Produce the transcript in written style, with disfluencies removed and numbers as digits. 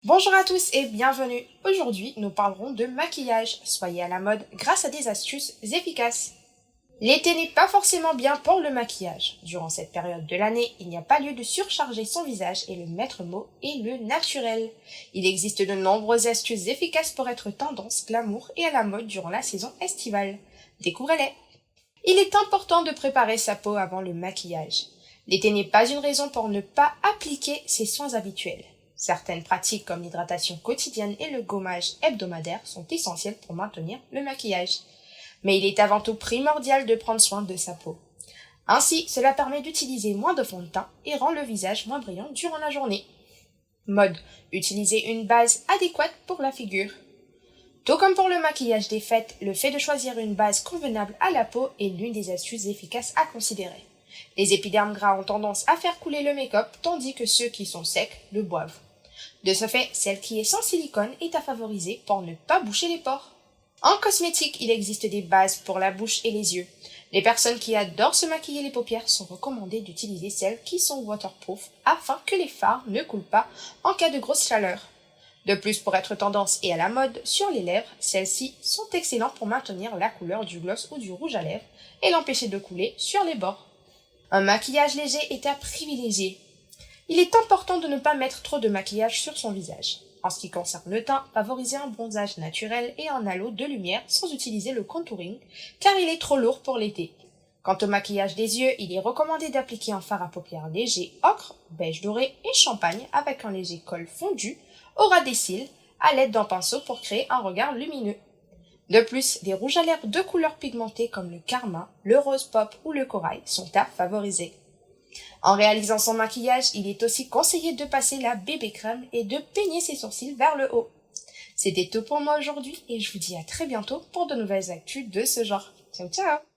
Bonjour à tous et bienvenue. Aujourd'hui, nous parlerons de maquillage. Soyez à la mode grâce à des astuces efficaces. L'été n'est pas forcément bien pour le maquillage. Durant cette période de l'année, il n'y a pas lieu de surcharger son visage et le maître mot est le naturel. Il existe de nombreuses astuces efficaces pour être tendance, glamour et à la mode durant la saison estivale. Découvrez-les. Il est important de préparer sa peau avant le maquillage. L'été n'est pas une raison pour ne pas appliquer ses soins habituels. Certaines pratiques comme l'hydratation quotidienne et le gommage hebdomadaire sont essentielles pour maintenir le maquillage. Mais il est avant tout primordial de prendre soin de sa peau. Ainsi, cela permet d'utiliser moins de fond de teint et rend le visage moins brillant durant la journée. Mode. Utilisez une base adéquate pour la figure. Tout comme pour le maquillage des fêtes, le fait de choisir une base convenable à la peau est l'une des astuces efficaces à considérer. Les épidermes gras ont tendance à faire couler le make-up, tandis que ceux qui sont secs le boivent. De ce fait, celle qui est sans silicone est à favoriser pour ne pas boucher les pores. En cosmétique, il existe des bases pour la bouche et les yeux. Les personnes qui adorent se maquiller les paupières sont recommandées d'utiliser celles qui sont waterproof afin que les fards ne coulent pas en cas de grosse chaleur. De plus, pour être tendance et à la mode sur les lèvres, celles-ci sont excellentes pour maintenir la couleur du gloss ou du rouge à lèvres et l'empêcher de couler sur les bords. Un maquillage léger est à privilégier. Il est important de ne pas mettre trop de maquillage sur son visage. En ce qui concerne le teint, favorisez un bronzage naturel et un halo de lumière sans utiliser le contouring, car il est trop lourd pour l'été. Quant au maquillage des yeux, il est recommandé d'appliquer un fard à paupières léger ocre, beige doré et champagne avec un léger col fondu au ras des cils à l'aide d'un pinceau pour créer un regard lumineux. De plus, des rouges à lèvres de couleurs pigmentées comme le carmin, le rose pop ou le corail sont à favoriser. En réalisant son maquillage, il est aussi conseillé de passer la bébé crème et de peigner ses sourcils vers le haut. C'était tout pour moi aujourd'hui et je vous dis à très bientôt pour de nouvelles actus de ce genre. Ciao ciao!